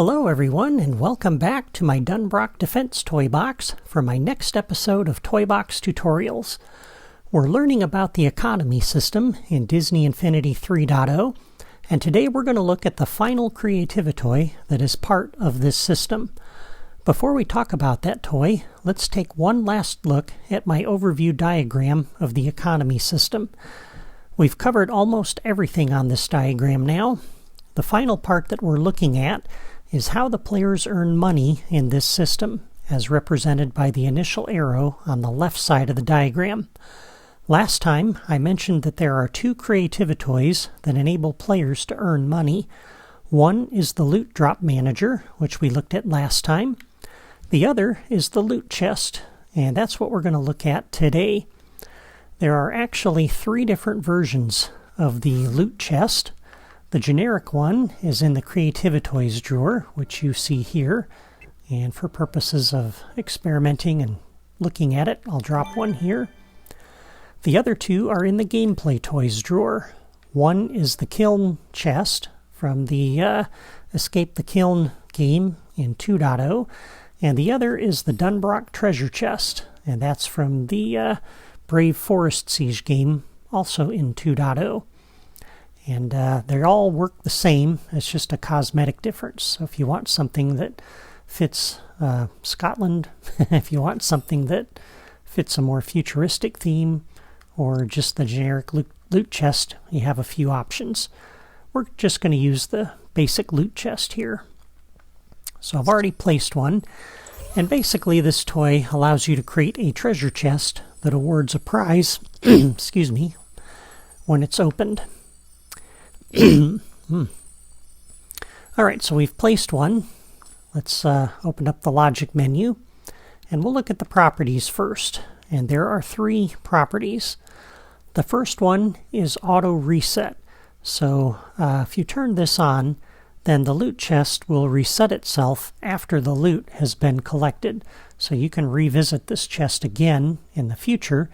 Hello everyone, and welcome back to my Dunbrock Defense Toy Box for my next episode of Toy Box Tutorials. We're learning about the economy system in Disney Infinity 3.0, and today we're going to look at the final Creativi-toy that is part of this system. Before we talk about that toy, let's take one last look at my overview diagram of the economy system. We've covered almost everything on this diagram now. The final part that we're looking at is how the players earn money in this system, as represented by the initial arrow on the left side of the diagram. Last time, I mentioned that there are two Creativi-toys that enable players to earn money. One is the Loot Drop Manager, which we looked at last time. The other is the Loot Chest, and that's what we're going to look at today. There are actually three different versions of the Loot Chest. The generic one is in the Creativi-toys drawer, which you see here. And for purposes of experimenting and looking at it, I'll drop one here. The other two are in the Gameplay Toys drawer. One is the Kiln Chest from the Escape the Kiln game in 2.0. And the other is the Dunbrock Treasure Chest. And that's from the Brave Forest Siege game, also in 2.0. And they all work the same. It's just a cosmetic difference. So if you want something that fits Scotland, if you want something that fits a more futuristic theme, or just the generic loot chest, you have a few options. We're just going to use the basic loot chest here. So I've already placed one. And basically this toy allows you to create a treasure chest that awards a prize, excuse me, when it's opened. Alright, so we've placed one. Let's open up the logic menu, and we'll look at the properties first. And there are three properties. The first one is auto reset. So if you turn this on, then the loot chest will reset itself after the loot has been collected. So you can revisit this chest again in the future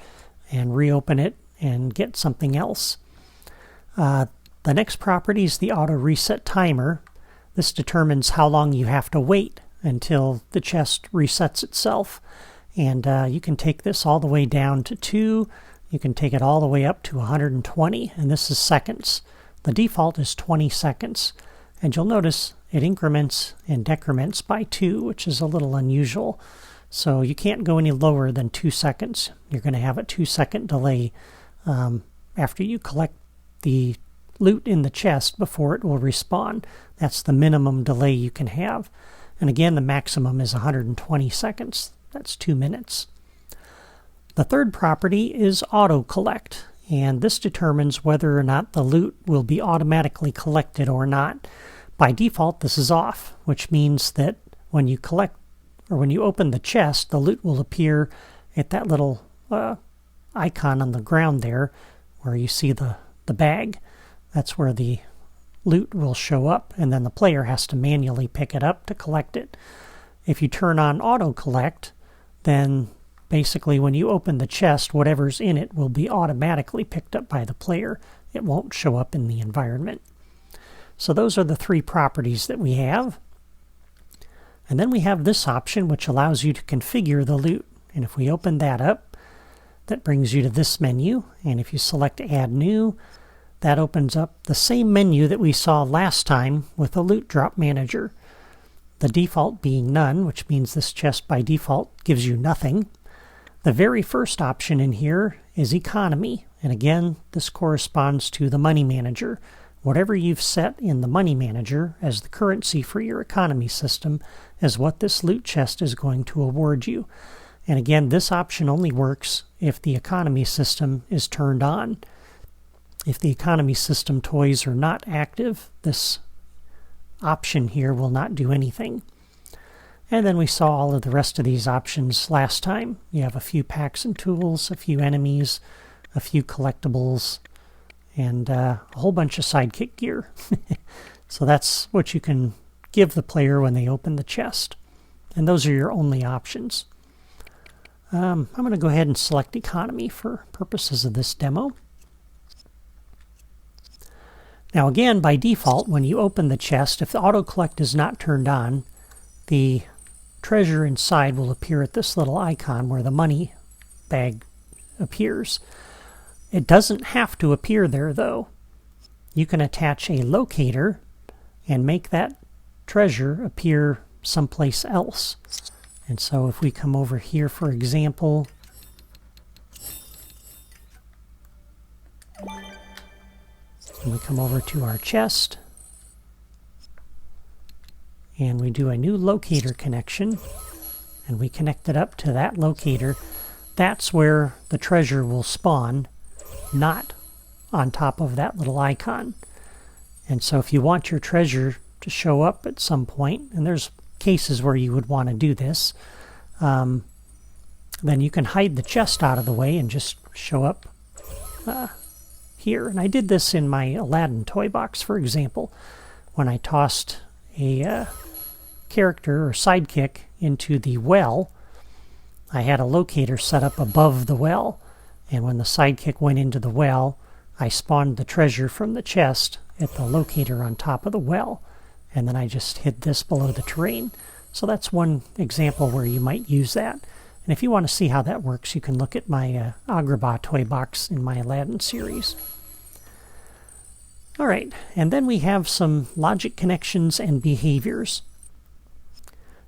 and reopen it and get something else. The next property is the auto reset timer. This determines how long you have to wait until the chest resets itself. And you can take this all the way down to 2. You can take it all the way up to 120, and this is seconds. The default is 20 seconds. And you'll notice it increments and decrements by 2, which is a little unusual. So you can't go any lower than 2 seconds. You're going to have a 2-second delay after you collect the loot in the chest before it will respawn. That's the minimum delay you can have. And again, the maximum is 120 seconds. That's 2 minutes. The third property is auto collect, and this determines whether or not the loot will be automatically collected or not. By default, this is off, which means that when you collect or when you open the chest, the loot will appear at that little icon on the ground there where you see the bag. That's where the loot will show up, and then the player has to manually pick it up to collect it. If you turn on auto collect, then basically when you open the chest, whatever's in it will be automatically picked up by the player. It won't show up in the environment. So those are the three properties that we have. And then we have this option, which allows you to configure the loot. And if we open that up, that brings you to this menu. And if you select Add New, that opens up the same menu that we saw last time with the Loot Drop Manager. The default being none, which means this chest by default gives you nothing. The very first option in here is Economy. And again, this corresponds to the Money Manager. Whatever you've set in the Money Manager as the currency for your economy system is what this loot chest is going to award you. And again, this option only works if the economy system is turned on. If the economy system toys are not active, this option here will not do anything. And then we saw all of the rest of these options last time. You have a few packs and tools, a few enemies, a few collectibles, and a whole bunch of sidekick gear. So that's what you can give the player when they open the chest. And those are your only options. I'm going to go ahead and select economy for purposes of this demo. Now again, by default, when you open the chest, if the auto collect is not turned on, the treasure inside will appear at this little icon where the money bag appears. It doesn't have to appear there though. You can attach a locator and make that treasure appear someplace else. And so if we come over here, for example, and we come over to our chest, and we do a new locator connection, and we connect it up to that locator, that's where the treasure will spawn, not on top of that little icon. And so if you want your treasure to show up at some point, and there's cases where you would want to do this, then you can hide the chest out of the way and just show up here. And I did this in my Aladdin toy box, for example, when I tossed a character or sidekick into the well. I had a locator set up above the well, and when the sidekick went into the well, I spawned the treasure from the chest at the locator on top of the well, and then I just hid this below the terrain. So that's one example where you might use that. And if you want to see how that works, you can look at my Agrabah toy box in my Aladdin series. All right, and then we have some logic connections and behaviors.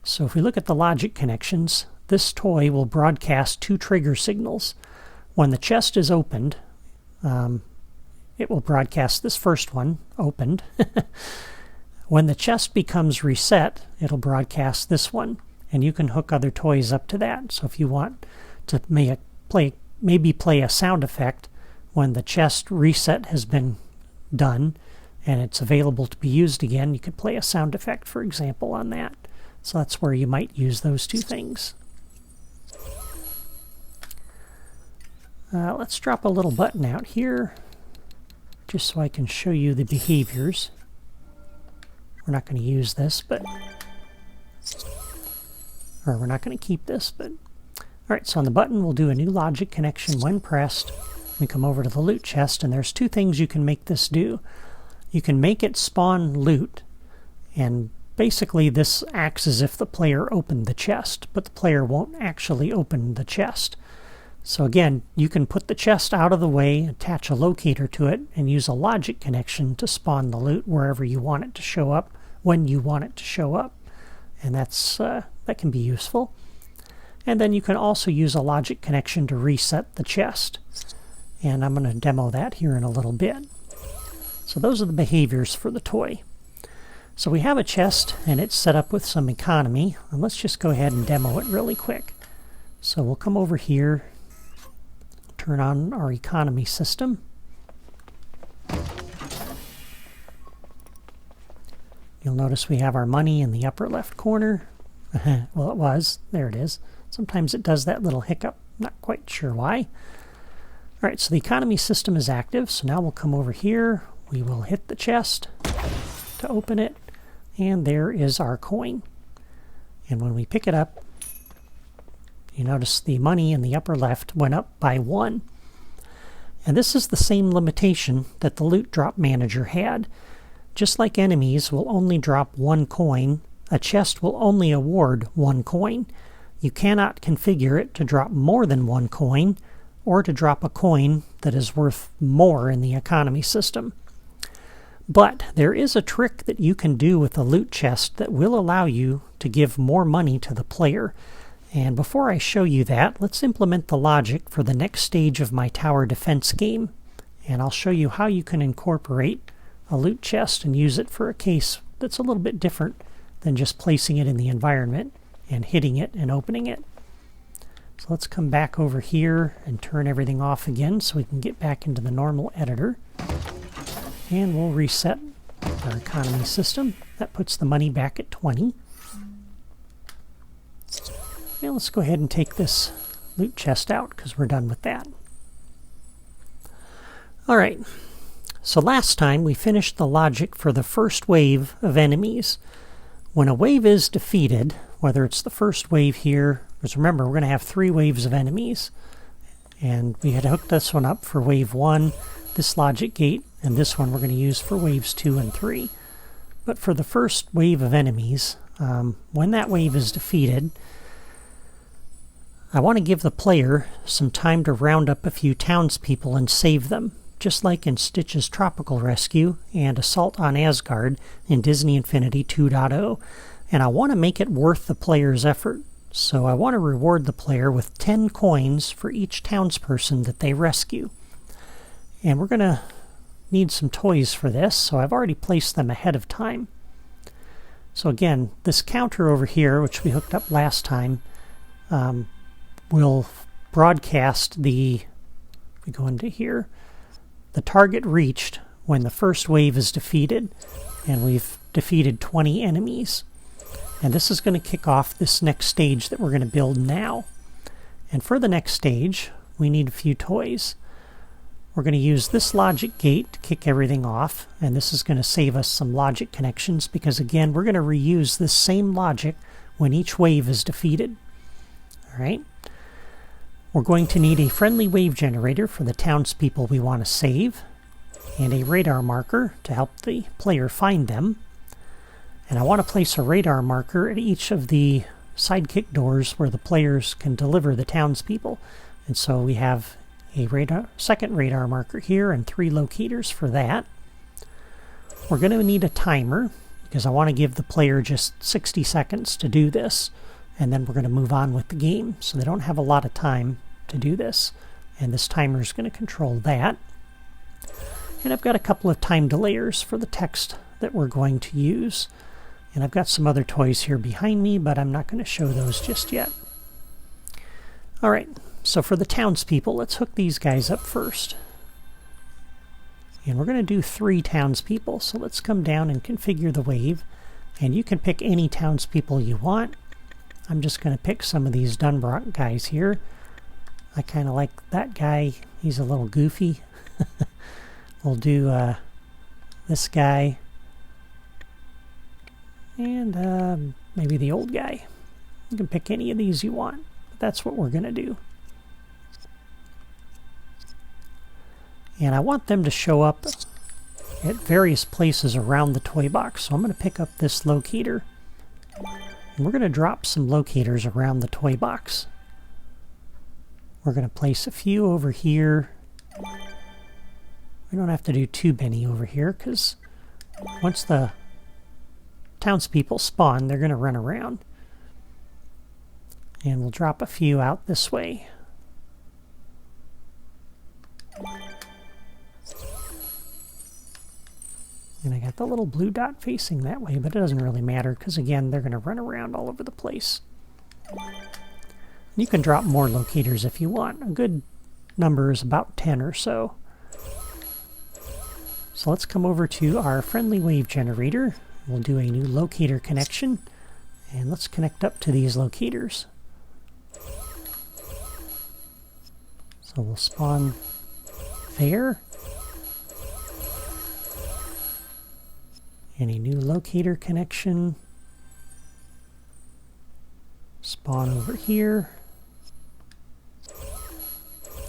So if we look at the logic connections, this toy will broadcast two trigger signals. When the chest is opened, it will broadcast this first one, opened. When the chest becomes reset, it'll broadcast this one. And you can hook other toys up to that. So if you want to maybe play a sound effect when the chest reset has been done and it's available to be used again, you could play a sound effect, for example, on that. So that's where you might use those two things. Let's drop a little button out here just so I can show you the behaviors. We're not going to use this, but or we're not going to keep this, but alright, so on the button we'll do a new logic connection when pressed. We come over to the loot chest, and there's two things you can make this do. You can make it spawn loot, and basically this acts as if the player opened the chest, but the player won't actually open the chest. So again, you can put the chest out of the way, attach a locator to it, and use a logic connection to spawn the loot wherever you want it to show up, when you want it to show up. And that can be useful. And then you can also use a logic connection to reset the chest. And I'm going to demo that here in a little bit. So those are the behaviors for the toy. So we have a chest, and it's set up with some economy. And let's just go ahead and demo it really quick. So we'll come over here, turn on our economy system. You'll notice we have our money in the upper left corner. Well, it was. There it is. Sometimes it does that little hiccup. Not quite sure why. All right, so the economy system is active. So now we'll come over here. We will hit the chest to open it. And there is our coin. And when we pick it up, you notice the money in the upper left went up by 1. And this is the same limitation that the Loot Drop Manager had. Just like enemies will only drop 1 coin, a chest will only award 1 coin. You cannot configure it to drop more than 1 coin, or to drop a coin that is worth more in the economy system. But there is a trick that you can do with a loot chest that will allow you to give more money to the player. And before I show you that, let's implement the logic for the next stage of my tower defense game. And I'll show you how you can incorporate a loot chest and use it for a case that's a little bit different than just placing it in the environment and hitting it and opening it. So let's come back over here and turn everything off again so we can get back into the normal editor. And we'll reset our economy system. That puts the money back at 20. Now let's go ahead and take this loot chest out because we're done with that. Alright, so last time we finished the logic for the first wave of enemies. When a wave is defeated, whether it's the first wave here, because remember we're going to have 3 waves of enemies, and we had hooked this one up for wave 1. This logic gate and this one we're going to use for waves 2 and 3. But for the first wave of enemies, when that wave is defeated, I want to give the player some time to round up a few townspeople and save them, just like in Stitch's Tropical Rescue and Assault on Asgard in Disney Infinity 2.0. And I want to make it worth the player's effort. So I want to reward the player with 10 coins for each townsperson that they rescue. And we're going to need some toys for this, so I've already placed them ahead of time. So again, this counter over here, which we hooked up last time, will broadcast the, if we go into here, the target reached when the first wave is defeated, and we've defeated 20 enemies. And this is going to kick off this next stage that we're going to build now. And for the next stage, we need a few toys. We're going to use this logic gate to kick everything off, and this is going to save us some logic connections because, again, we're going to reuse this same logic when each wave is defeated. All right. We're going to need a friendly wave generator for the townspeople we want to save, and a radar marker to help the player find them. And I want to place a radar marker at each of the sidekick doors where the players can deliver the townspeople. And so we have a second radar marker here and 3 locators for that. We're going to need a timer because I want to give the player just 60 seconds to do this, and then we're going to move on with the game, so they don't have a lot of time to do this. And this timer is going to control that. And I've got a couple of time delayers for the text that we're going to use. And I've got some other toys here behind me, but I'm not going to show those just yet. All right, so for the townspeople, let's hook these guys up first. And we're going to do 3 townspeople, so let's come down and configure the wave. And you can pick any townspeople you want. I'm just going to pick some of these Dunbrock guys here. I kind of like that guy. He's a little goofy. We'll do this guy. And maybe the old guy. You can pick any of these you want. But that's what we're going to do. And I want them to show up at various places around the toy box. So I'm going to pick up this locator. And we're going to drop some locators around the toy box. We're going to place a few over here. We don't have to do too many over here because once the townspeople spawn, they're going to run around. And we'll drop a few out this way. And I got the little blue dot facing that way, but it doesn't really matter because, again, they're going to run around all over the place. You can drop more locators if you want. A good number is about 10 or so. So let's come over to our friendly wave generator. We'll do a new locator connection, and let's connect up to these locators. So we'll spawn there. And a new locator connection. Spawn over here.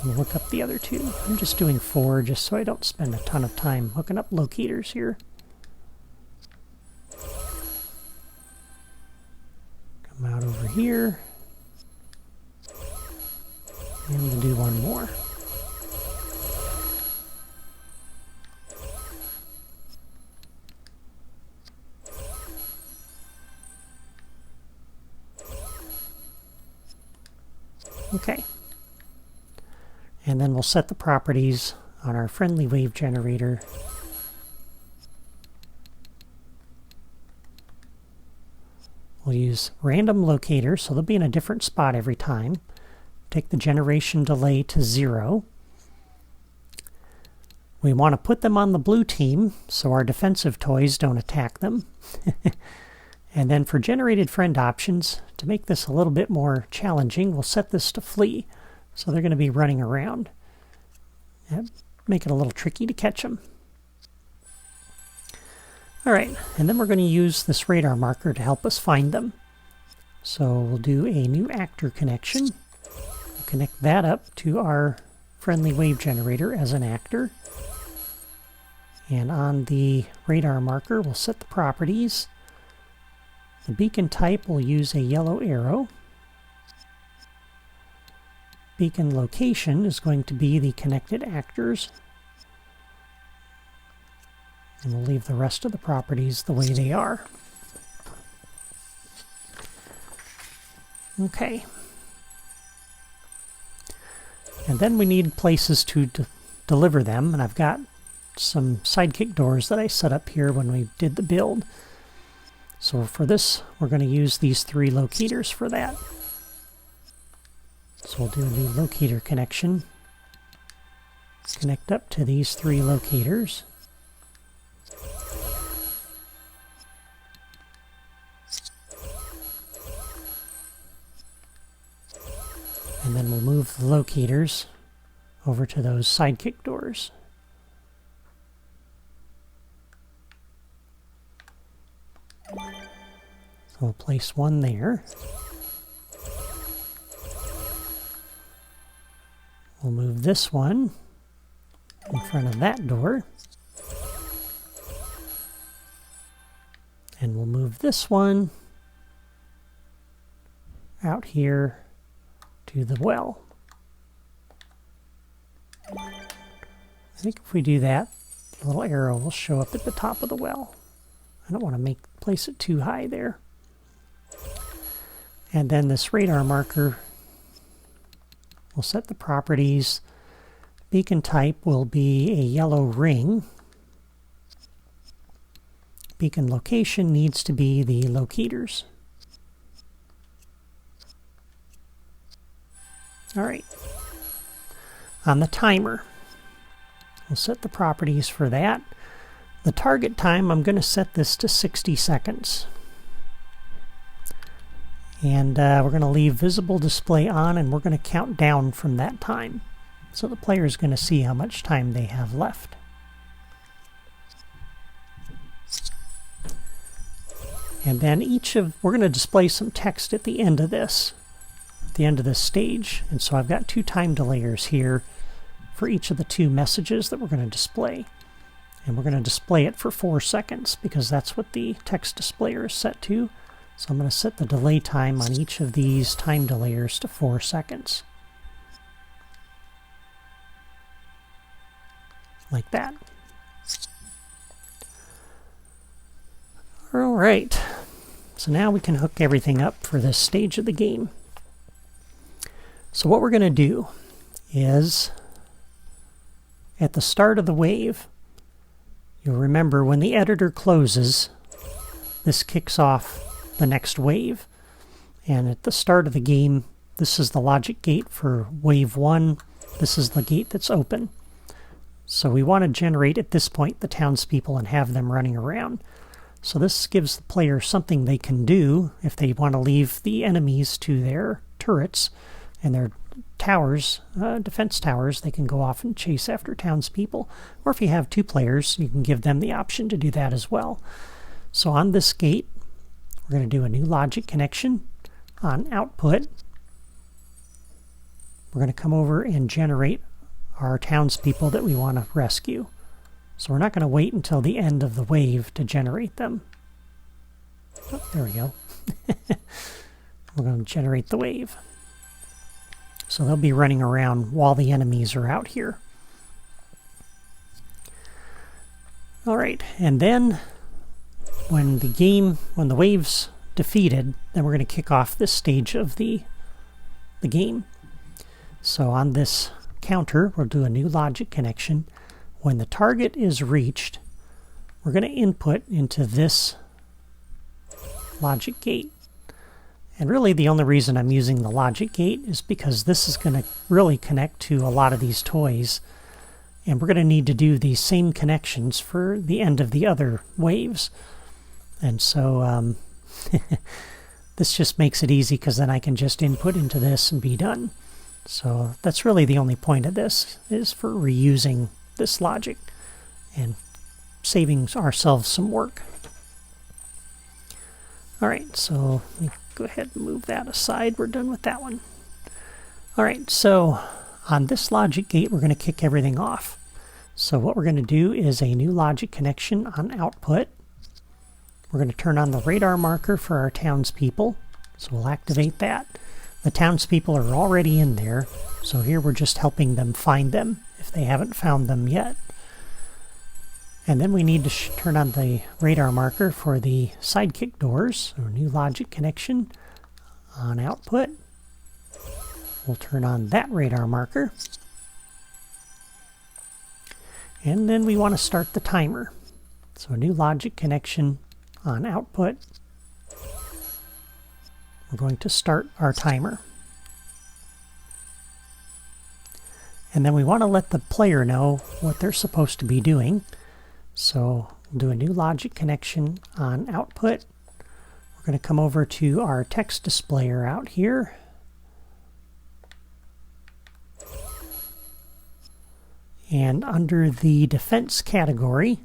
And look up the other 2. I'm just doing 4 just so I don't spend a ton of time hooking up locators here. Come out over here. And we'll do 1 more. Okay. And then we'll set the properties on our friendly wave generator. We'll use random locator, so they'll be in a different spot every time. Take the generation delay to 0. We want to put them on the blue team so our defensive toys don't attack them. And then for generated friend options, to make this a little bit more challenging, we'll set this to flee. So they're going to be running around. And make it a little tricky to catch them. All right, and then we're going to use this radar marker to help us find them. So we'll do a new actor connection. We'll connect that up to our friendly wave generator as an actor. And on the radar marker, we'll set the properties. The beacon type will use a yellow arrow. Beacon location is going to be the connected actors. And we'll leave the rest of the properties the way they are. Okay. And then we need places to deliver them, and I've got some sidekick doors that I set up here when we did the build. So for this, we're going to use these 3 locators for that. So we'll do a new locator connection. Connect up to these 3 locators. And then we'll move the locators over to those sidekick doors. So we'll place one there. We'll move this one in front of that door. And we'll move this one out here to the well. I think if we do that, the little arrow will show up at the top of the well. I don't want to place it too high there. And then this radar marker, we'll set the properties. Beacon type will be a yellow ring. Beacon location needs to be the locators. All right. On the timer, we'll set the properties for that. The target time, I'm going to set this to 60 seconds. And we're going to leave visible display on, and we're going to count down from that time. So the player is going to see how much time they have left. And then we're going to display some text at the end of this. At the end of this stage. And so I've got 2 time delayers here for each of the 2 messages that we're going to display. And we're going to display it for 4 seconds because that's what the text displayer is set to. So I'm going to set the delay time on each of these time delayers to 4 seconds. Like that. All right. So now we can hook everything up for this stage of the game. So what we're going to do is, at the start of the wave, you'll remember when the editor closes, this kicks off the next wave. And at the start of the game, this is the logic gate for wave 1. This is the gate that's open. So we want to generate at this point the townspeople and have them running around. So this gives the player something they can do if they want to leave the enemies to their turrets and their towers, defense towers. They can go off and chase after townspeople. Or if you have 2 players, you can give them the option to do that as well. So on this gate, we're going to do a new logic connection. On output, we're going to come over and generate our townspeople that we want to rescue. So we're not going to wait until the end of the wave to generate them. Oh, there we go. We're going to generate the wave. So they'll be running around while the enemies are out here. All right, and then when the wave's defeated, then we're going to kick off this stage of the game. So on this counter, we'll do a new logic connection. When the target is reached, we're going to input into this logic gate. And really the only reason I'm using the logic gate is because this is going to really connect to a lot of these toys. And we're going to need to do these same connections for the end of the other waves. And so this just makes it easy because then I can just input into this and be done. So that's really the only point of this, is for reusing this logic and saving ourselves some work. All right, so let me go ahead and move that aside. We're done with that one. All right, so on this logic gate, we're going to kick everything off. So what we're going to do is a new logic connection on output. We're going to turn on the radar marker for our townspeople. So we'll activate that. The townspeople are already in there, so here we're just helping them find them if they haven't found them yet. And then we need to turn on the radar marker for the sidekick doors. So a new logic connection on output. We'll turn on that radar marker. And then we want to start the timer. So a new logic connection on output. We're going to start our timer. And then we want to let the player know what they're supposed to be doing. So we'll do a new logic connection on output. We're going to come over to our text displayer out here. And under the defense category,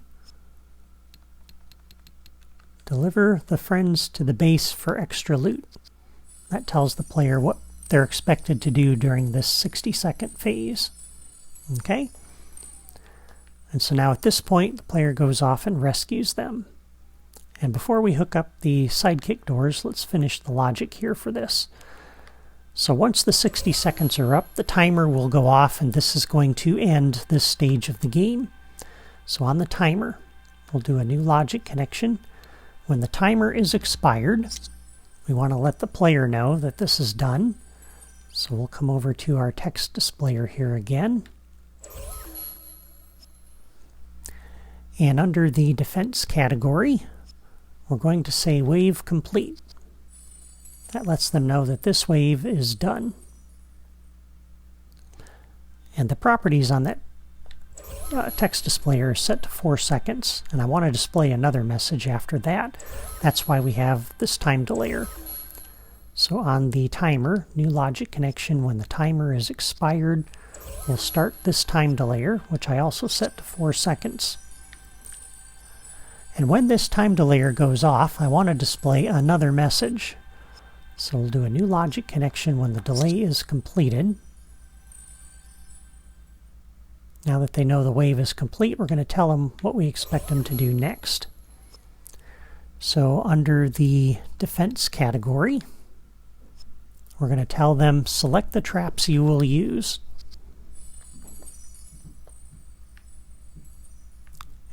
deliver the friends to the base for extra loot. That tells the player what they're expected to do during this 60-second phase. Okay? And so now at this point, the player goes off and rescues them. And before we hook up the sidekick doors, let's finish the logic here for this. So once the 60 seconds are up, the timer will go off, and this is going to end this stage of the game. So on the timer, we'll do a new logic connection. When the timer is expired, we want to let the player know that this is done. So we'll come over to our text displayer here again. And under the defense category, we're going to say wave complete. That lets them know that this wave is done. And the properties on that text displayer are set to 4 seconds, and I want to display another message after that. That's why we have this time delayer. So on the timer, new logic connection, when the timer is expired, we'll start this time delayer, which I also set to 4 seconds. And when this time delayer goes off, I want to display another message. So we'll do a new logic connection when the delay is completed. Now that they know the wave is complete, we're going to tell them what we expect them to do next. So under the defense category, we're going to tell them select the traps you will use.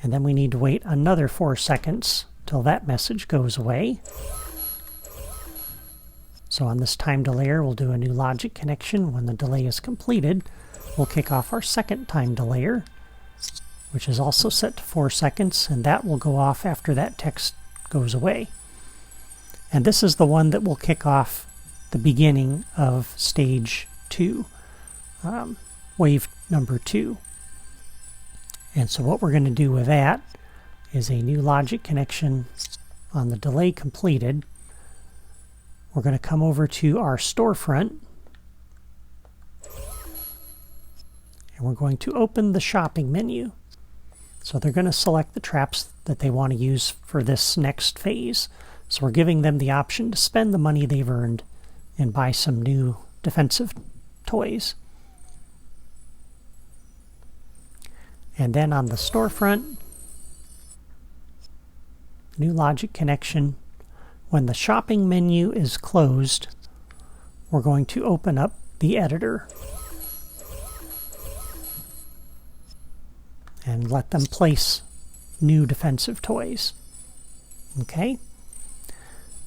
And then we need to wait another 4 seconds till that message goes away. So on this time delayer, we'll do a new logic connection. When the delay is completed, we'll kick off our second time delayer, which is also set to 4 seconds, and that will go off after that text goes away. And this is the one that will kick off the beginning of stage 2, wave number 2. And so what we're going to do with that is a new logic connection on the delay completed. We're going to come over to our storefront, and we're going to open the shopping menu. So they're going to select the traps that they want to use for this next phase. So we're giving them the option to spend the money they've earned and buy some new defensive toys. And then on the storefront, new logic connection. When the shopping menu is closed, we're going to open up the editor and let them place new defensive toys. Okay?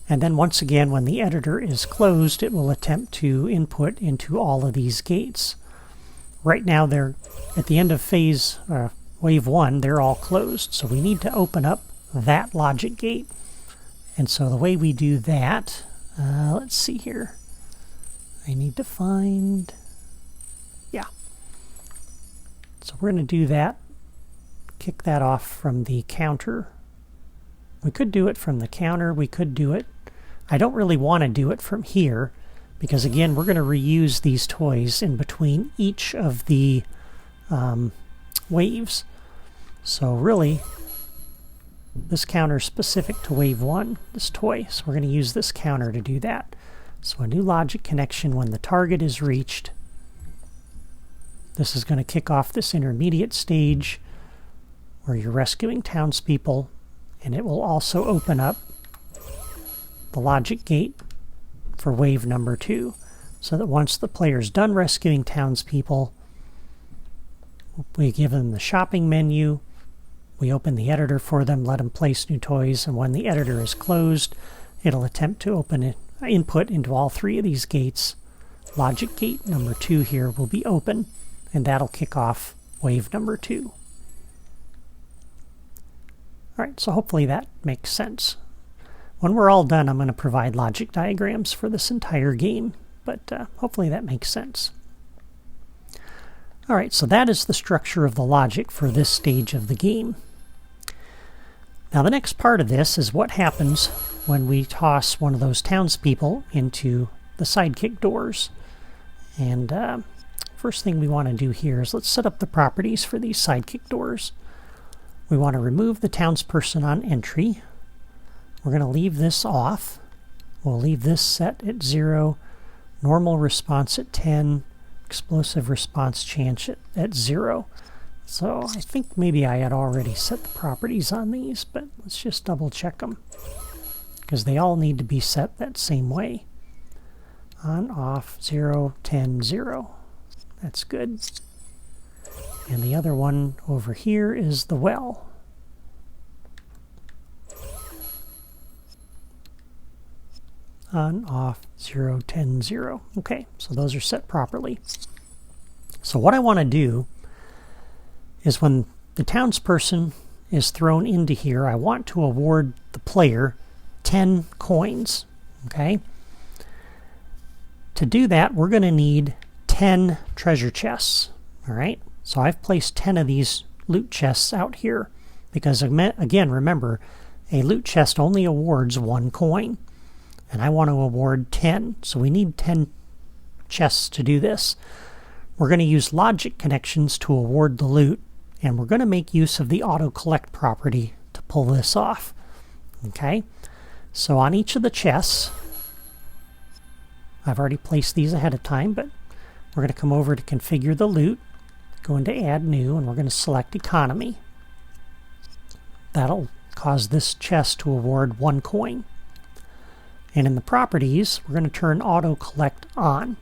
And then once again, when the editor is closed, it will attempt to input into all of these gates. Right now, they're at the end of phase wave 1, they're all closed. So we need to open up that logic gate. And so the way we do that, let's see here. I need to find, yeah. So we're going to do that. Kick that off from the counter. We could do it from the counter. We could do it. I don't really want to do it from here because, again, we're going to reuse these toys in between each of the waves. So really, this counter is specific to wave 1, this toy. So we're going to use this counter to do that. So a new logic connection when the target is reached. This is going to kick off this intermediate stage where you're rescuing townspeople, and it will also open up the logic gate for wave number 2, so that once the player's done rescuing townspeople, we give them the shopping menu, we open the editor for them, let them place new toys, and when the editor is closed, it'll attempt to open it, input into all 3 of these gates. Logic gate number 2 here will be open, and that'll kick off wave number 2. Alright, so hopefully that makes sense. When we're all done, I'm going to provide logic diagrams for this entire game, but hopefully that makes sense. Alright, so that is the structure of the logic for this stage of the game. Now the next part of this is what happens when we toss one of those townspeople into the sidekick doors. And first thing we want to do here is let's set up the properties for these sidekick doors. We want to remove the townsperson on entry. We're going to leave this off. We'll leave this set at 0, normal response at 10, explosive response chance at 0. So I think maybe I had already set the properties on these, but let's just double check them, because they all need to be set that same way. On, off, 0, 10, 0. That's good. And the other one over here is the well. On, off, 0, 10, 0. Okay, so those are set properly. So what I want to do is when the townsperson is thrown into here, I want to award the player 10 coins. Okay? To do that, we're going to need 10 treasure chests. Alright? So I've placed 10 of these loot chests out here, because again, remember, a loot chest only awards 1 coin. And I want to award 10, so we need 10 chests to do this. We're going to use logic connections to award the loot, and we're going to make use of the auto-collect property to pull this off. Okay? So on each of the chests, I've already placed these ahead of time, but we're going to come over to configure the loot, go into add new, and we're going to select economy. That'll cause this chest to award 1 coin. And in the properties, we're going to turn auto collect on.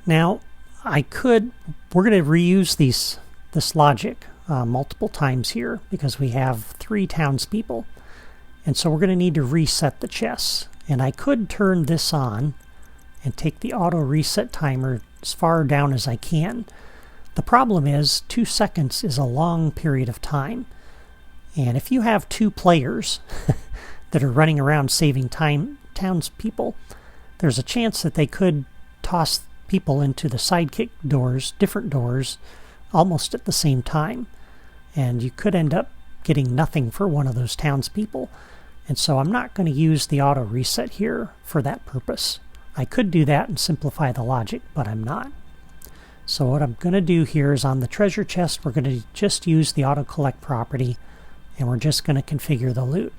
Now, we're going to reuse this logic multiple times here, because we have 3 townspeople. And so we're going to need to reset the chests. And I could turn this on and take the auto reset timer as far down as I can. The problem is 2 seconds is a long period of time. And if you have 2 players that are running around saving townspeople, there's a chance that they could toss people into the sidekick doors, different doors, almost at the same time. And you could end up getting nothing for one of those townspeople. And so I'm not going to use the auto reset here for that purpose. I could do that and simplify the logic, but I'm not. So what I'm going to do here is on the treasure chest, we're going to just use the auto collect property, and we're just going to configure the loot.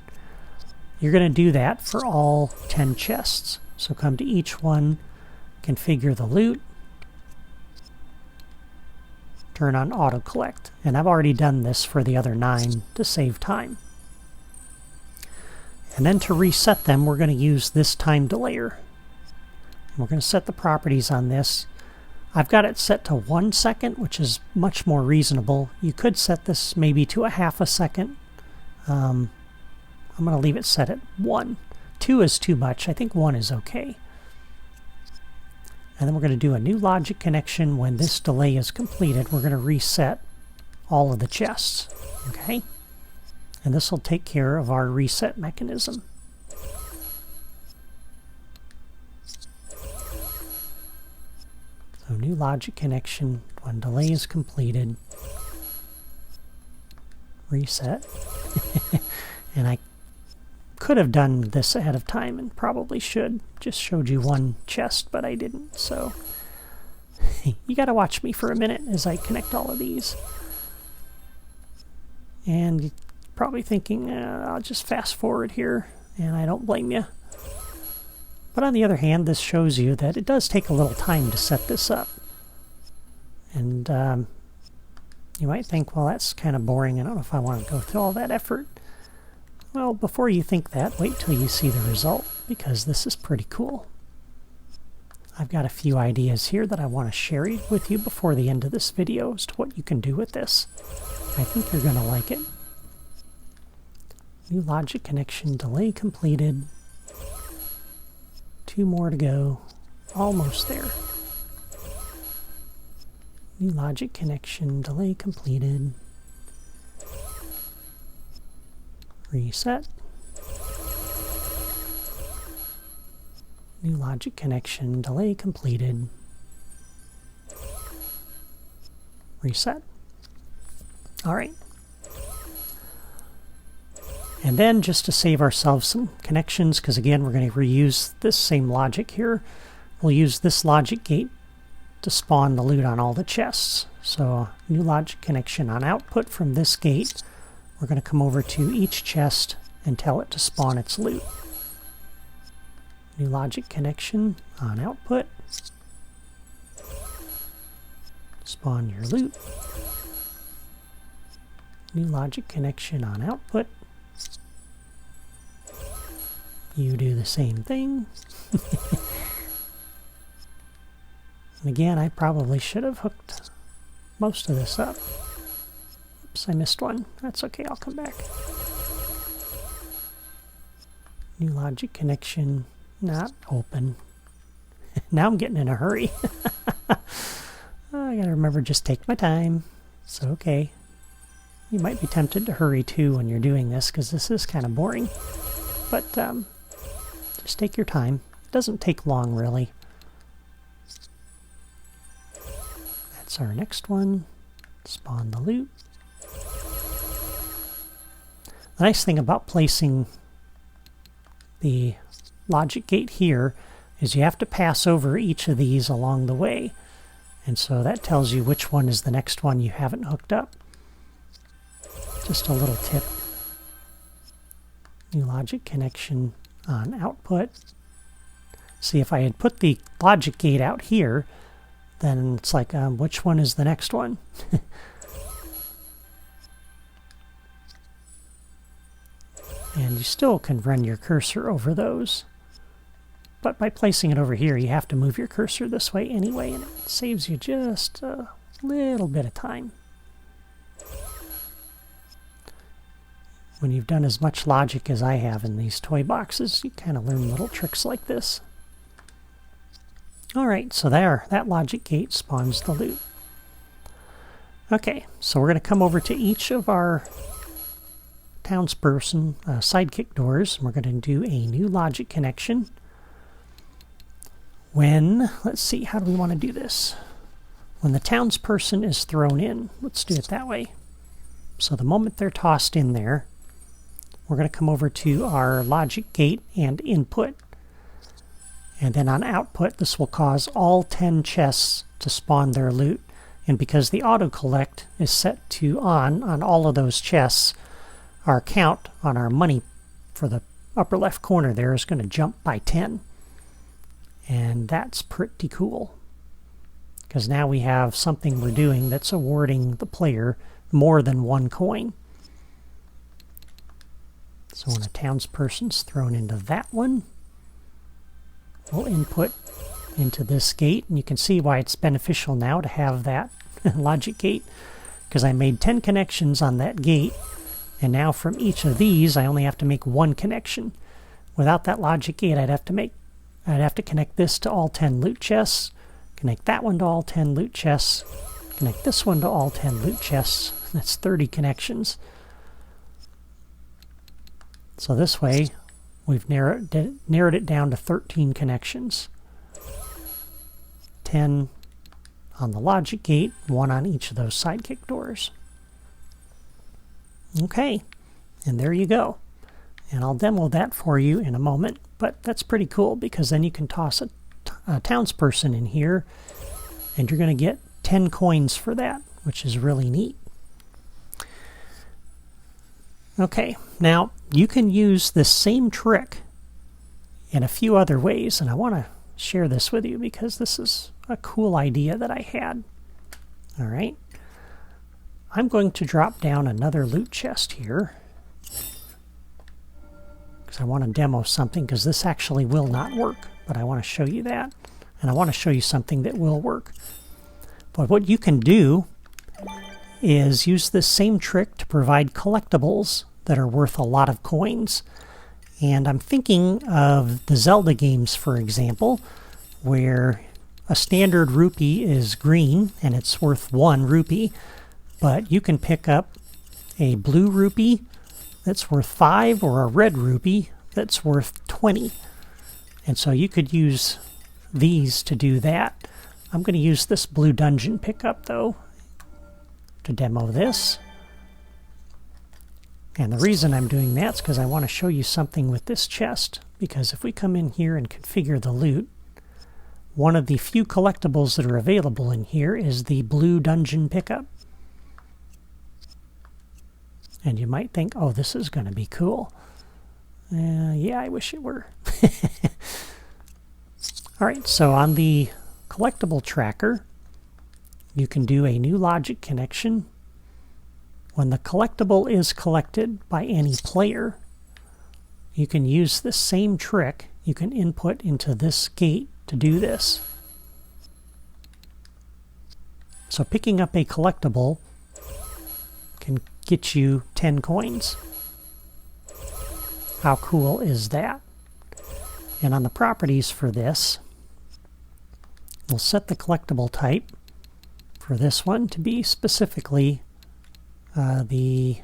You're going to do that for all 10 chests. So come to each one, configure the loot, turn on auto collect. And I've already done this for the other 9 to save time. And then to reset them, we're going to use this time delayer. And we're going to set the properties on this. I've got it set to 1 second, which is much more reasonable. You could set this maybe to a half a second. I'm going to leave it set at 1. 2 is too much. I think 1 is okay. And then we're going to do a new logic connection. When this delay is completed, we're going to reset all of the chests. Okay? And this will take care of our reset mechanism. So new logic connection. When delay is completed, reset. And I could have done this ahead of time and probably should. Just showed you 1 chest, but I didn't. So you got to watch me for a minute as I connect all of these. And you're probably thinking, I'll just fast forward here, and I don't blame you. But on the other hand, this shows you that it does take a little time to set this up. And you might think, well, that's kind of boring. I don't know if I want to go through all that effort. Well, before you think that, wait till you see the result, because this is pretty cool. I've got a few ideas here that I want to share with you before the end of this video as to what you can do with this. I think you're going to like it. New logic connection, delay completed. 2 more to go. Almost there. New logic connection, delay completed. Reset. New logic connection, delay completed. Reset. All right. And then, just to save ourselves some connections, because again, we're going to reuse this same logic here, we'll use this logic gate to spawn the loot on all the chests. So, new logic connection on output from this gate. We're going to come over to each chest and tell it to spawn its loot. New logic connection on output. Spawn your loot. New logic connection on output. You do the same thing. And again, I probably should have hooked most of this up. Oops, I missed one. That's okay, I'll come back. New logic connection not open. Now I'm getting in a hurry. I gotta remember, just take my time. It's okay. You might be tempted to hurry too when you're doing this, because this is kind of boring. But just take your time. It doesn't take long, really. That's our next one. Spawn the loot. The nice thing about placing the logic gate here is you have to pass over each of these along the way. And so that tells you which one is the next one you haven't hooked up. Just a little tip. New logic connection on output. See, if I had put the logic gate out here, then it's like, which one is the next one? And you still can run your cursor over those. But by placing it over here, you have to move your cursor this way anyway, and it saves you just a little bit of time. When you've done as much logic as I have in these toy boxes, you kind of learn little tricks like this. Alright, so there, that logic gate spawns the loot. Okay, so we're going to come over to each of our townsperson sidekick doors. We're going to do a new logic connection. When, let's see, how do we want to do this? When the townsperson is thrown in, let's do it that way. So the moment they're tossed in there, we're going to come over to our logic gate and input. And then on output, this will cause all 10 chests to spawn their loot. And because the auto collect is set to on all of those chests, our count on our money for the upper left corner there is going to jump by 10. And that's pretty cool, because now we have something we're doing that's awarding the player more than 1 coin. So when a townsperson's thrown into that one, we'll input into this gate, and you can see why it's beneficial now to have that logic gate, because I made 10 connections on that gate, and now from each of these I only have to make 1 connection. Without that logic gate, I'd have to connect this to all 10 loot chests, connect that one to all 10 loot chests, connect this one to all 10 loot chests. That's 30 connections. So this way, we've narrowed it down to 13 connections. 10 on the logic gate, 1 on each of those sidekick doors. Okay, and there you go. And I'll demo that for you in a moment, but that's pretty cool, because then you can toss a townsperson in here, and you're going to get 10 coins for that, which is really neat. Okay, now you can use this same trick in a few other ways, and I want to share this with you because this is a cool idea that I had. All right. I'm going to drop down another loot chest here because I want to demo something, because this actually will not work, but I want to show you that. And I want to show you something that will work. But what you can do is use this same trick to provide collectibles that are worth a lot of coins. And I'm thinking of the Zelda games, for example, where a standard rupee is green and it's worth 1 rupee, but you can pick up a blue rupee that's worth 5 or a red rupee that's worth 20. And so you could use these to do that. I'm going to use this blue dungeon pickup, though, to demo this. And the reason I'm doing that is because I want to show you something with this chest, because if we come in here and configure the loot, one of the few collectibles that are available in here is the blue dungeon pickup. And you might think, oh, this is going to be cool. Yeah, I wish it were. All right, so on the collectible tracker, you can do a new logic connection. When the collectible is collected by any player, you can use this same trick. You can input into this gate to do this. So picking up a collectible can get you 10 coins. How cool is that? And on the properties for this, we'll set the collectible type for this one to be specifically the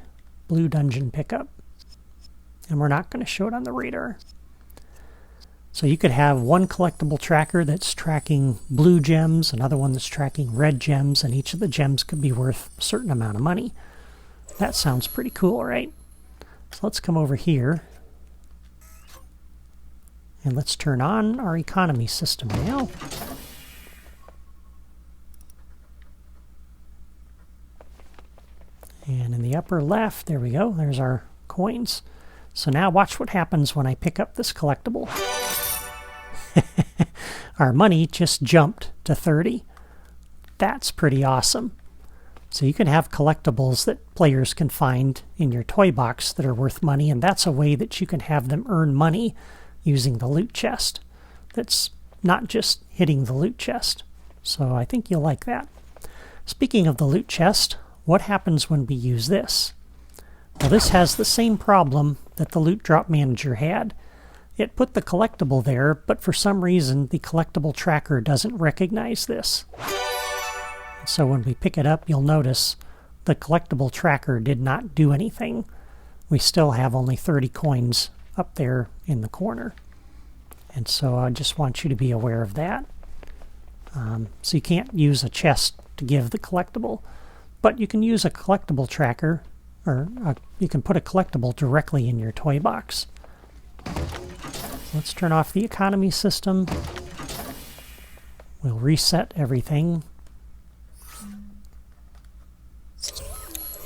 blue dungeon pickup. And we're not going to show it on the radar. So you could have one collectible tracker that's tracking blue gems, another one that's tracking red gems, and each of the gems could be worth a certain amount of money. That sounds pretty cool, right? So let's come over here and let's turn on our economy system now. And in the upper left, there we go, there's our coins. So now watch what happens when I pick up this collectible. Our money just jumped to 30. That's pretty awesome. So you can have collectibles that players can find in your toy box that are worth money, and that's a way that you can have them earn money using the loot chest. That's not just hitting the loot chest. So I think you'll like that. Speaking of the loot chest, what happens when we use this? Well, this has the same problem that the Loot Drop Manager had. It put the collectible there, but for some reason the collectible tracker doesn't recognize this. So when we pick it up, you'll notice the collectible tracker did not do anything. We still have only 30 coins up there in the corner. And so I just want you to be aware of that. So you can't use a chest to give the collectible, but you can use a collectible tracker, or you can put a collectible directly in your toy box. Let's turn off the economy system. We'll reset everything.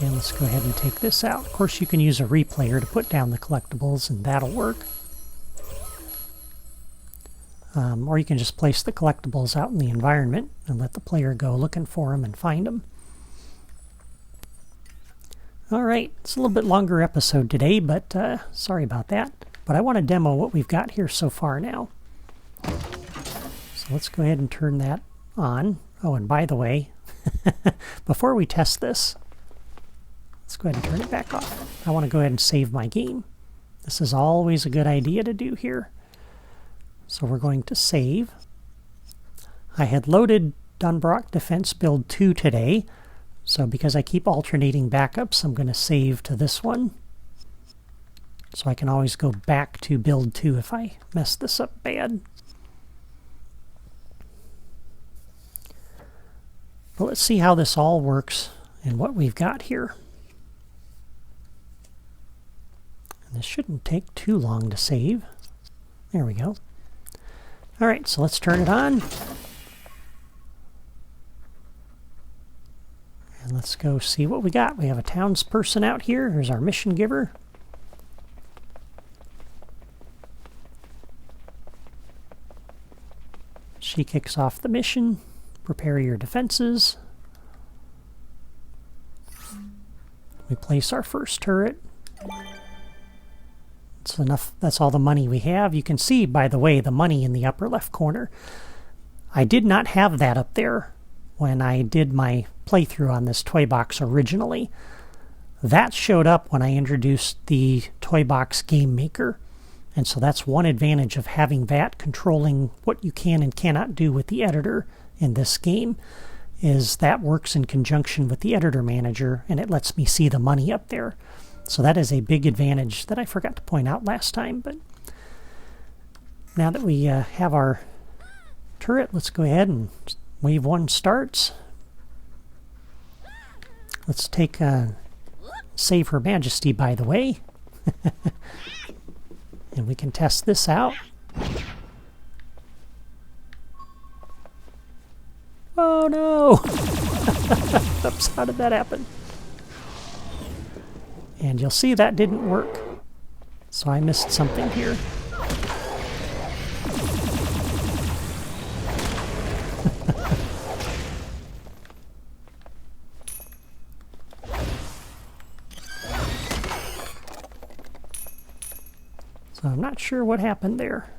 And let's go ahead and take this out. Of course, you can use a replayer to put down the collectibles, and that'll work. Or you can just place the collectibles out in the environment and let the player go looking for them and find them. All right, it's a little bit longer episode today, but sorry about that. But I want to demo what we've got here so far now. So let's go ahead and turn that on. Oh, and by the way, before we test this, let's go ahead and turn it back off. I want to go ahead and save my game. This is always a good idea to do here. So we're going to save. I had loaded Dunbrock Defense Build 2 today, so because I keep alternating backups, I'm going to save to this one. So I can always go back to Build 2 if I mess this up bad. But let's see how this all works and what we've got here. And this shouldn't take too long to save. There we go. All right, so let's turn it on. And let's go see what we got. We have a townsperson out here. Here's our mission giver. She kicks off the mission. Prepare your defenses. We place our first turret. That's enough. That's all the money we have. You can see, by the way, the money in the upper left corner. I did not have that up there when I did my playthrough on this toy box originally. That showed up when I introduced the toy box game maker. And so that's one advantage of having that controlling what you can and cannot do with the editor in this game, is that works in conjunction with the editor manager, and it lets me see the money up there. So that is a big advantage that I forgot to point out last time. But now that we have our turret, let's go ahead and wave 1 starts. Let's take save Her Majesty, by the way. And we can test this out. Oh no! Oops, how did that happen? And you'll see that didn't work. So I missed something here. So I'm not sure what happened there.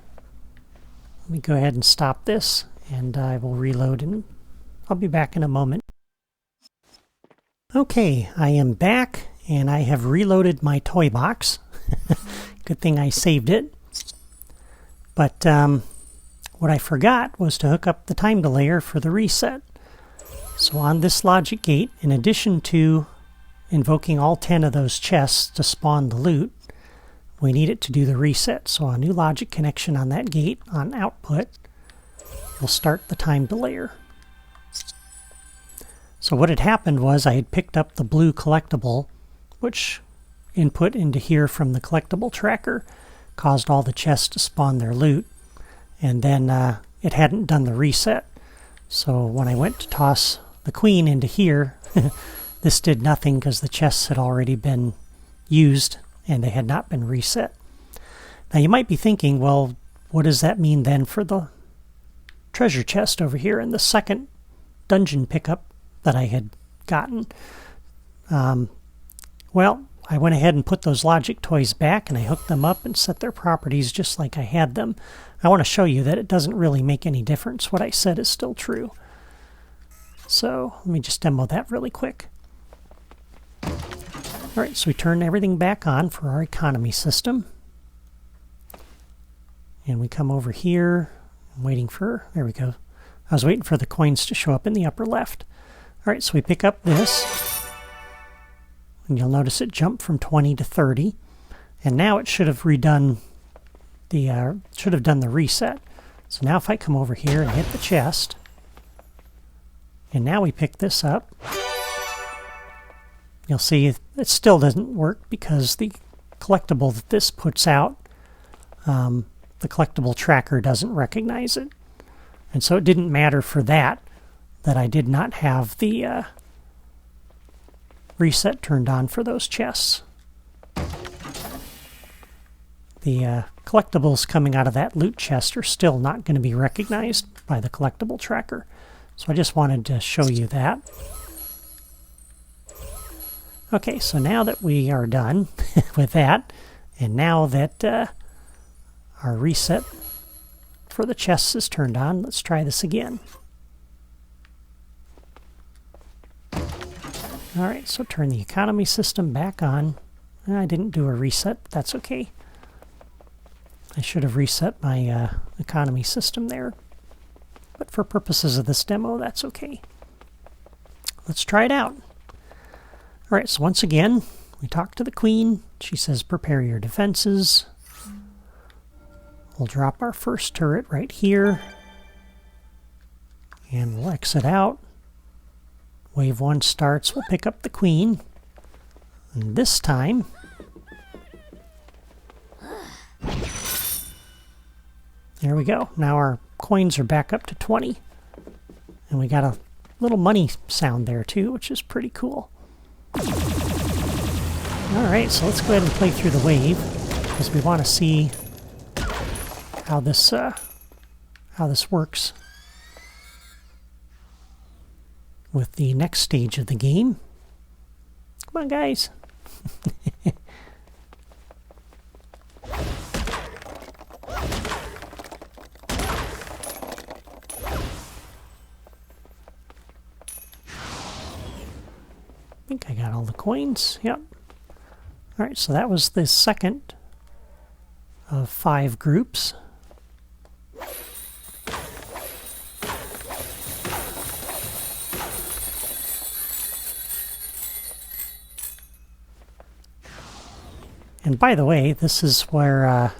Let me go ahead and stop this, and I will reload, and I'll be back in a moment. Okay, I am back, and I have reloaded my toy box. Good thing I saved it. But what I forgot was to hook up the time delayer for the reset. So on this logic gate, in addition to invoking all 10 of those chests to spawn the loot, we need it to do the reset. So a new logic connection on that gate on output will start the time delayer. So what had happened was I had picked up the blue collectible, which input into here from the collectible tracker caused all the chests to spawn their loot, and then it hadn't done the reset. So when I went to toss the queen into here, this did nothing because the chests had already been used and they had not been reset. Now you might be thinking, well, what does that mean then for the treasure chest over here in the second dungeon pickup that I had gotten? Well, I went ahead and put those logic toys back, and I hooked them up and set their properties just like I had them. I want to show you that it doesn't really make any difference. What I said is still true. So let me just demo that really quick. All right, so we turn everything back on for our economy system. And we come over here. I'm waiting for, there we go. I was waiting for the coins to show up in the upper left. All right, so we pick up this. And you'll notice it jumped from 20 to 30. And now it should have redone the, should have done the reset. So now if I come over here and hit the chest, and now we pick this up, you'll see it still doesn't work because the collectible that this puts out, the collectible tracker doesn't recognize it. And so it didn't matter for that I did not have the reset turned on for those chests. The collectibles coming out of that loot chest are still not going to be recognized by the collectible tracker. So I just wanted to show you that. Okay, so now that we are done with that, and now that our reset for the chests is turned on, let's try this again. Alright, so turn the economy system back on. I didn't do a reset, but that's okay. I should have reset my economy system there. But for purposes of this demo, that's okay. Let's try it out. Alright, so once again, we talk to the queen. She says, prepare your defenses. We'll drop our first turret right here. And we'll exit out. Wave 1 starts, we'll pick up the queen. And this time, there we go. Now our coins are back up to 20. And we got a little money sound there too, which is pretty cool. Alright, so let's go ahead and play through the wave, because we want to see how this works with the next stage of the game. Come on, guys. I think I got all the coins. Yep. Alright, so that was the second of 5 groups. And by the way, this is where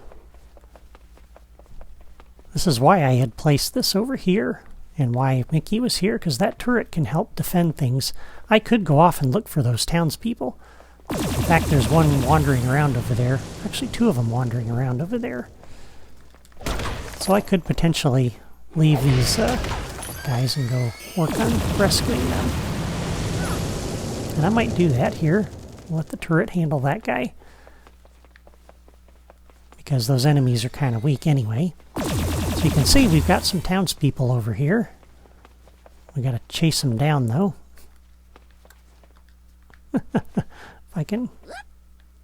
this is why I had placed this over here and why Mickey was here, because that turret can help defend things. I could go off and look for those townspeople. In fact, there's one wandering around over there. Actually, 2 of them wandering around over there. So I could potentially leave these guys and go work on rescuing them. And I might do that here. Let the turret handle that guy, because those enemies are kind of weak anyway. So you can see we've got some townspeople over here. We got to chase them down, though. If I can...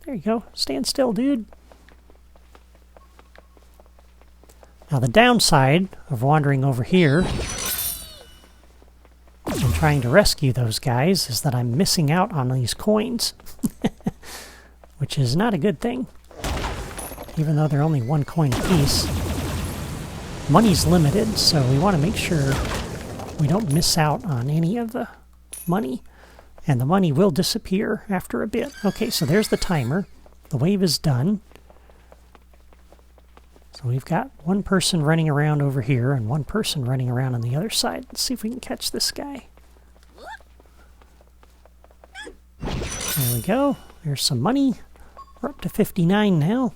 There you go. Stand still, dude. Now the downside of wandering over here and trying to rescue those guys is that I'm missing out on these coins. Which is not a good thing. Even though they're only 1 coin apiece. Money's limited, so we want to make sure we don't miss out on any of the money. And the money will disappear after a bit. Okay, so there's the timer. The wave is done. So we've got 1 person running around over here and 1 person running around on the other side. Let's see if we can catch this guy. There we go. There's some money. We're up to 59 now.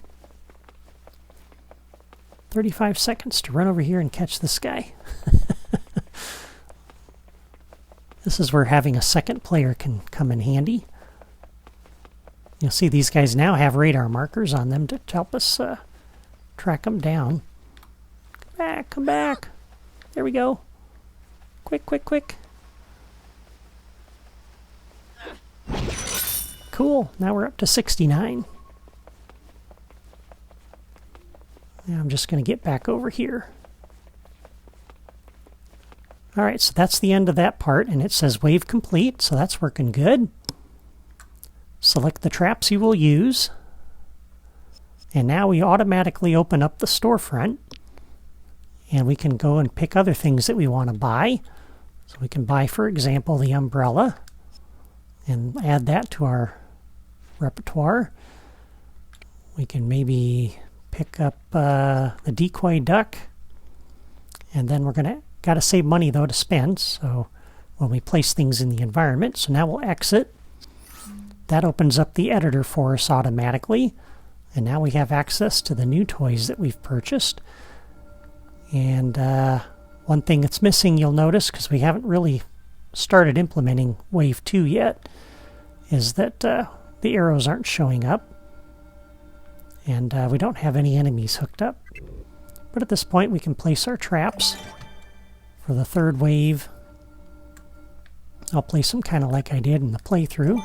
35 seconds to run over here and catch this guy. This is where having a second player can come in handy. You'll see these guys now have radar markers on them to help us track them down. Come back, come back. There we go. Quick, quick, quick. Cool, now we're up to 69. Now I'm just going to get back over here. Alright, so that's the end of that part, and it says wave complete, so that's working good. Select the traps you will use. And now we automatically open up the storefront. And we can go and pick other things that we want to buy. So we can buy, for example, the umbrella. And add that to our repertoire. We can maybe pick up the decoy duck. And then we're going to got to save money, though, to spend. So when we place things in the environment. So now we'll exit. That opens up the editor for us automatically. And now we have access to the new toys that we've purchased. And one thing that's missing, you'll notice, because we haven't really started implementing Wave 2 yet, is that the arrows aren't showing up. And we don't have any enemies hooked up. But at this point, we can place our traps for the third wave. I'll place them kind of like I did in the playthrough.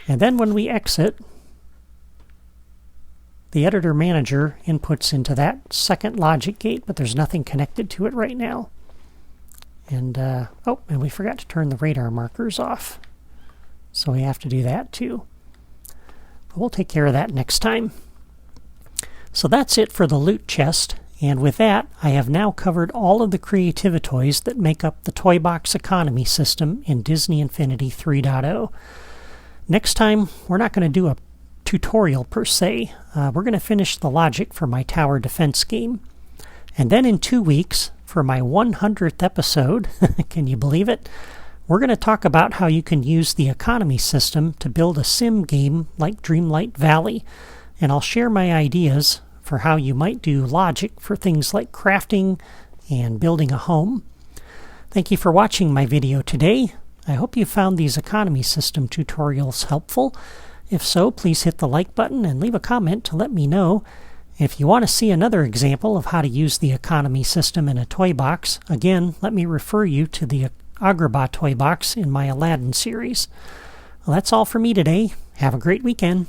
And then when we exit, the editor manager inputs into that second logic gate, but there's nothing connected to it right now. And, oh, and we forgot to turn the radar markers off. So we have to do that too. But we'll take care of that next time. So that's it for the loot chest. And with that, I have now covered all of the Creativi-toys that make up the Toy Box economy system in Disney Infinity 3.0. Next time, we're not going to do a tutorial per se. We're going to finish the logic for my tower defense game. And then in 2 weeks, for my 100th episode, can you believe it? We're going to talk about how you can use the economy system to build a sim game like Dreamlight Valley. And I'll share my ideas for how you might do logic for things like crafting and building a home. Thank you for watching my video today. I hope you found these economy system tutorials helpful. If so, please hit the like button and leave a comment to let me know. If you want to see another example of how to use the economy system in a toy box, again, let me refer you to the Agrabah toy box in my Aladdin series. Well, that's all for me today. Have a great weekend.